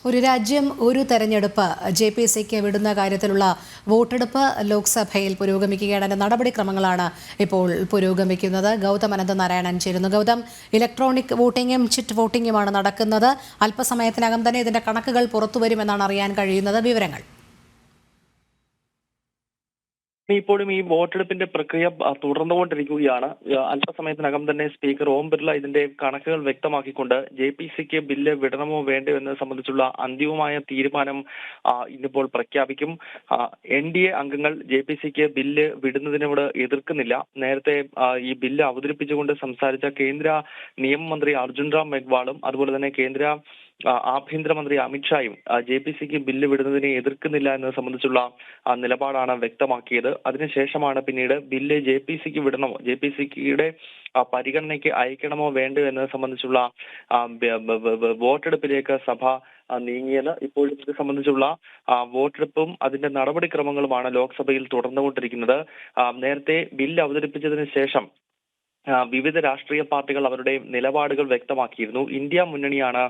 ഒരു രാജ്യം ഒരു തെരഞ്ഞെടുപ്പ് JPCക്ക് വിടുന്ന കാര്യത്തിലുള്ള വോട്ടെടുപ്പ് ലോക്സഭയിൽ പുരോഗമിക്കുകയാണ്. നടപടിക്രമങ്ങളാണ് ഇപ്പോൾ പുരോഗമിക്കുന്നത്. ഗൗതം അനന്തനാരായണൻ ചേരുന്നു. ഗൗതം, ഇലക്ട്രോണിക് വോട്ടിംഗും ചിറ്റ് വോട്ടിംഗുമാണ് നടക്കുന്നത്. അല്പസമയത്തിനകം തന്നെ ഇതിന്റെ കണക്കുകൾ പുറത്തുവരുമെന്നാണ് അറിയാൻ കഴിയുന്നത്. വിവരങ്ങൾ. ഇപ്പോഴും ഈ വോട്ടെടുപ്പിന്റെ പ്രക്രിയ തുടർന്നുകൊണ്ടിരിക്കുകയാണ്. അല്പസമയത്തിനകം തന്നെ സ്പീക്കർ ഓം ബിർള ഇതിന്റെ കണക്കുകൾ വ്യക്തമാക്കിക്കൊണ്ട് JPCക്ക് ബില്ല് വിടണമോ വേണ്ടയോ എന്നത് സംബന്ധിച്ചുള്ള അന്തിമമായ തീരുമാനം ഇന്നിപ്പോൾ പ്രഖ്യാപിക്കും. NDA അംഗങ്ങൾ JPCക്ക് ബില്ല് വിടുന്നതിനോട് എതിർക്കുന്നില്ല. നേരത്തെ ഈ ബില്ല് അവതരിപ്പിച്ചുകൊണ്ട് സംസാരിച്ച കേന്ദ്ര നിയമമന്ത്രി അർജുൻ റാം മെഗ്വാളും അതുപോലെ തന്നെ കേന്ദ്ര ആഭ്യന്തരമന്ത്രി അമിത്ഷായും JPCക്ക് ബില്ല് വിടുന്നതിനെ എതിർക്കുന്നില്ല എന്നത് സംബന്ധിച്ചുള്ള നിലപാടാണ് വ്യക്തമാക്കിയത്. അതിനുശേഷമാണ് പിന്നീട് ബില്ല് JPCക്ക് വിടണമോ, JPCയുടെ പരിഗണനയ്ക്ക് അയക്കണമോ വേണ്ടയോ എന്നത് സംബന്ധിച്ചുള്ള വോട്ടെടുപ്പിലേക്ക് സഭ നീങ്ങിയത്. ഇപ്പോഴും ഇത് സംബന്ധിച്ചുള്ള വോട്ടെടുപ്പും അതിന്റെ നടപടിക്രമങ്ങളുമാണ് ലോക്സഭയിൽ തുടർന്നുകൊണ്ടിരിക്കുന്നത്. നേരത്തെ ബില്ല് അവതരിപ്പിച്ചതിന് ശേഷം വിവിധ രാഷ്ട്രീയ പാർട്ടികൾ അവരുടെ നിലപാടുകൾ വ്യക്തമാക്കിയിരുന്നു. ഇന്ത്യ മുന്നണിയാണ്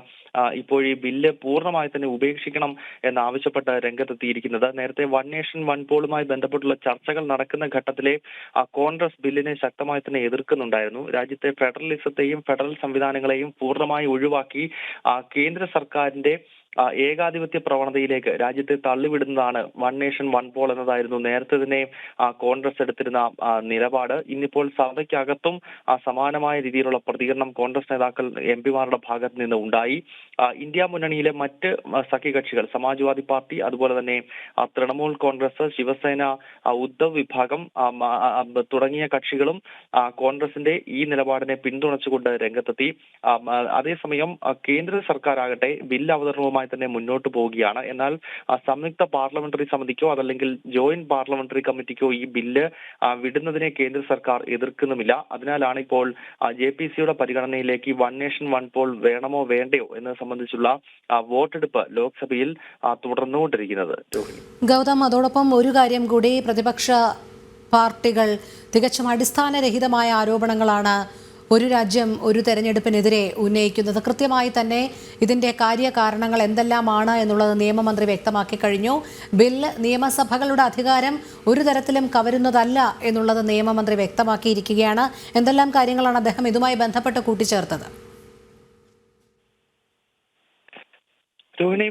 ഇപ്പോൾ ഈ ബില്ല് പൂർണ്ണമായി തന്നെ ഉപേക്ഷിക്കണം എന്നാവശ്യപ്പെട്ട് രംഗത്തെത്തിയിരിക്കുന്നത്. നേരത്തെ വൺ നേഷൻ വൺ പോളുമായി ബന്ധപ്പെട്ടുള്ള ചർച്ചകൾ നടക്കുന്ന ഘട്ടത്തിലെ കോൺഗ്രസ് ബില്ലിനെ ശക്തമായി തന്നെ എതിർക്കുന്നുണ്ടായിരുന്നു. രാജ്യത്തെ ഫെഡറലിസത്തെയും ഫെഡറൽ സംവിധാനങ്ങളെയും പൂർണ്ണമായി ഒഴിവാക്കി കേന്ദ്ര സർക്കാരിന്റെ ഏകാധിപത്യ പ്രവണതയിലേക്ക് രാജ്യത്തെ തള്ളിവിടുന്നതാണ് വൺ നേഷൻ വൺ പോൾ എന്നതായിരുന്നു നേരത്തെ തന്നെ കോൺഗ്രസ് എടുത്തിരുന്ന നിലപാട്. ഇന്നിപ്പോൾ സഭയ്ക്കകത്തും സമാനമായ രീതിയിലുള്ള പ്രതികരണം കോൺഗ്രസ് നേതാക്കൾ MP-മാരുടെ ഭാഗത്ത് നിന്ന് ഉണ്ടായി. ഇന്ത്യ മുന്നണിയിലെ മറ്റ് സഖ്യകക്ഷികൾ സമാജ്വാദി പാർട്ടി, അതുപോലെ തന്നെ തൃണമൂൽ കോൺഗ്രസ്, ശിവസേന, ഉദ്ധവ് വിഭാഗം തുടങ്ങിയ കക്ഷികളും കോൺഗ്രസിന്റെ ഈ നിലപാടിനെ പിന്തുണച്ചുകൊണ്ട് രംഗത്തെത്തി. അതേസമയം കേന്ദ്ര സർക്കാരാകട്ടെ ബില്ല് അവതരണവുമായി തന്നെ മുന്നോട്ട് പോവുകയാണ്. എന്നാൽ സംയുക്ത പാർലമെന്ററി സമിതിക്കോ അതല്ലെങ്കിൽ ജോയിന്റ് പാർലമെന്ററി കമ്മിറ്റിക്കോ ഈ ബില്ല് വിടുന്നതിനെ കേന്ദ്ര സർക്കാർ എതിർക്കുന്നുമില്ല. അതിനാലാണ് ഇപ്പോൾ JPCയുടെ പരിഗണനയിലേക്ക് വൺ നേഷൻ വൺ പോൾ വേണമോ വേണ്ടയോ എന്നത് സംബന്ധിച്ചുള്ള വോട്ടെടുപ്പ് ലോക്സഭയിൽ തുടർന്നുകൊണ്ടിരിക്കുന്നത്. ഗൗതം, അതോടൊപ്പം ഒരു കാര്യം കൂടി, പ്രതിപക്ഷ പാർട്ടികൾ തികച്ചും അടിസ്ഥാനരഹിതമായ ആരോപണങ്ങളാണ് ഒരു രാജ്യം ഒരു തെരഞ്ഞെടുപ്പിനെതിരെ ഉന്നയിക്കുന്നത്. കൃത്യമായി തന്നെ ഇതിന്റെ കാര്യകാരണങ്ങൾ എന്തെല്ലാമാണ് എന്നുള്ളത് നിയമമന്ത്രി വ്യക്തമാക്കി കഴിഞ്ഞു. ബില്ല് നിയമസഭകളുടെ അധികാരം ഒരു തരത്തിലും കവരുന്നതല്ല എന്നുള്ളത് നിയമമന്ത്രി വ്യക്തമാക്കിയിരിക്കുകയാണ്. എന്തെല്ലാം കാര്യങ്ങളാണ് അദ്ദേഹം ഇതുമായി ബന്ധപ്പെട്ട് കൂട്ടിച്ചേർത്തത്? രോഹിണി,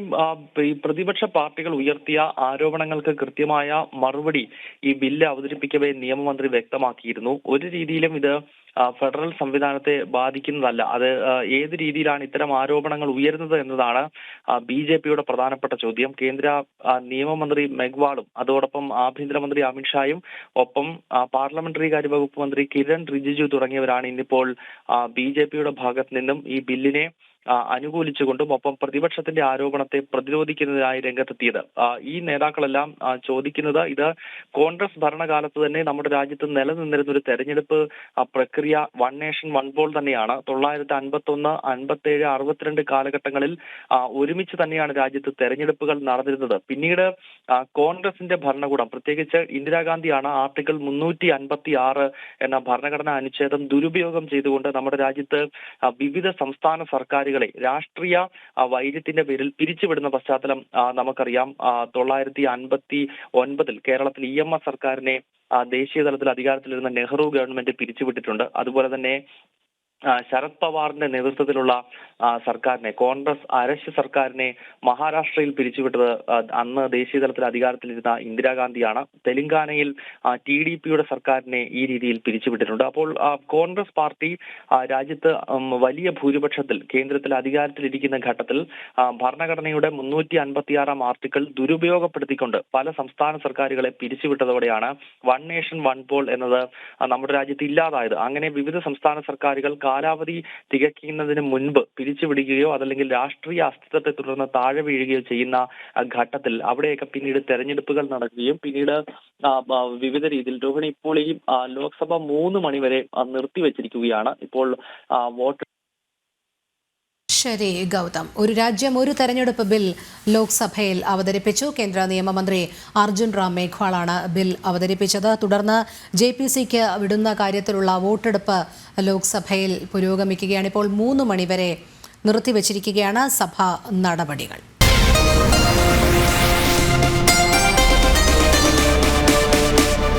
ഈ പ്രതിപക്ഷ പാർട്ടികൾ ഉയർത്തിയ ആരോപണങ്ങൾക്ക് കൃത്യമായ മറുപടി ഈ ബില്ല് അവതരിപ്പിക്കവേ നിയമമന്ത്രി വ്യക്തമാക്കിയിരുന്നു. ഒരു രീതിയിലും ഇത് ഫെഡറൽ സംവിധാനത്തെ ബാധിക്കുന്നതല്ല. അത് ഏത് രീതിയിലാണ് ഇത്തരം ആരോപണങ്ങൾ ഉയരുന്നത് എന്നതാണ് BJPയുടെ പ്രധാനപ്പെട്ട ചോദ്യം. കേന്ദ്ര നിയമമന്ത്രി മെഗ്വാളും അതോടൊപ്പം ആഭ്യന്തരമന്ത്രി അമിത്ഷായും ഒപ്പം പാർലമെന്ററി കാര്യ വകുപ്പ് മന്ത്രി കിരൺ റിജിജു തുടങ്ങിയവരാണ് ഇന്നിപ്പോൾ BJPയുടെ ഭാഗത്ത് നിന്നും ഈ ബില്ലിനെ അനുകൂലിച്ചുകൊണ്ടും ഒപ്പം പ്രതിപക്ഷത്തിന്റെ ആരോപണത്തെ പ്രതിരോധിക്കുന്നതിനായി രംഗത്തെത്തിയത്. ഈ നേതാക്കളെല്ലാം ചോദിക്കുന്നത് ഇത് കോൺഗ്രസ് ഭരണകാലത്ത് തന്നെ നമ്മുടെ രാജ്യത്ത് നിലനിന്നിരുന്ന ഒരു തെരഞ്ഞെടുപ്പ് പ്രക്രിയ വൺ നേഷൻ വൺ പോൾ തന്നെയാണ്. 1951, 57, 62 കാലഘട്ടങ്ങളിൽ ഒരുമിച്ച് തന്നെയാണ് രാജ്യത്ത് തെരഞ്ഞെടുപ്പുകൾ നടന്നിരുന്നത്. പിന്നീട് കോൺഗ്രസിന്റെ ഭരണകൂടം, പ്രത്യേകിച്ച് ഇന്ദിരാഗാന്ധിയാണ് ആർട്ടിക്കിൾ 356 എന്ന ഭരണഘടനാ അനുച്ഛേദം ദുരുപയോഗം ചെയ്തുകൊണ്ട് നമ്മുടെ രാജ്യത്ത് വിവിധ സംസ്ഥാന സർക്കാരുകളെ രാഷ്ട്രീയ വൈര്യത്തിന്റെ പേരിൽ പിരിച്ചുവിടുന്ന പശ്ചാത്തലം നമുക്കറിയാം. 1959 കേരളത്തിൽ EMS സർക്കാരിനെ ദേശീയ തലത്തിൽ അധികാരത്തിലിരുന്ന നെഹ്റു ഗവൺമെന്റ് പിരിച്ചുവിട്ടിട്ടുണ്ട്. അതുപോലെ തന്നെ ശരത് പവാറിന്റെ നേതൃത്വത്തിലുള്ള സർക്കാരിനെ, കോൺഗ്രസ് അരശ് സർക്കാരിനെ മഹാരാഷ്ട്രയിൽ പിരിച്ചുവിട്ടത് അന്ന് ദേശീയ തലത്തിൽ അധികാരത്തിലിരുന്ന ഇന്ദിരാഗാന്ധിയാണ്. തെലങ്കാനയിൽ TDPയുടെ സർക്കാരിനെ ഈ രീതിയിൽ പിരിച്ചുവിട്ടിട്ടുണ്ട്. അപ്പോൾ കോൺഗ്രസ് പാർട്ടി രാജ്യത്ത് വലിയ ഭൂരിപക്ഷത്തിൽ കേന്ദ്രത്തിൽ അധികാരത്തിലിരിക്കുന്ന ഘട്ടത്തിൽ ഭരണഘടനയുടെ 356 ആർട്ടിക്കിൾ ദുരുപയോഗപ്പെടുത്തിക്കൊണ്ട് പല സംസ്ഥാന സർക്കാരുകളെ പിരിച്ചുവിട്ടതോടെയാണ് വൺ നേഷൻ വൺ പോൾ എന്നത് നമ്മുടെ രാജ്യത്ത് ഇല്ലാതായത്. അങ്ങനെ വിവിധ സംസ്ഥാന സർക്കാരുകൾ കാലാവധി തികയ്ക്കുന്നതിന് മുൻപ് പിരിച്ചുവിടുകയോ അതല്ലെങ്കിൽ രാഷ്ട്രീയ അസ്തിത്വത്തെ തുടർന്ന് താഴെ വീഴുകയോ ചെയ്യുന്ന ഘട്ടത്തിൽ അവിടെയൊക്കെ പിന്നീട് തെരഞ്ഞെടുപ്പുകൾ നടക്കുകയും പിന്നീട് വിവിധ രീതിയിൽ രോഹിണി ഇപ്പോൾ ഈ ലോക്സഭ 3 മണി വരെ നിർത്തിവെച്ചിരിക്കുകയാണ്. ഇപ്പോൾ വോട്ട് ശരി ഗൗതം, ഒരു രാജ്യം ഒരു തെരഞ്ഞെടുപ്പ് ബിൽ ലോക്സഭയിൽ അവതരിപ്പിച്ചു. കേന്ദ്ര നിയമമന്ത്രി അർജുൻ റാം മേഘ്വാളാണ് ബിൽ അവതരിപ്പിച്ചത്. തുടർന്ന് JPCക്ക് വിടുന്ന കാര്യത്തിലുള്ള വോട്ടെടുപ്പ് ലോക്സഭയിൽ പുരോഗമിക്കുകയാണ്. ഇപ്പോൾ 3 മണി വരെ നിർത്തിവച്ചിരിക്കുകയാണ് സഭാ നടപടികൾ.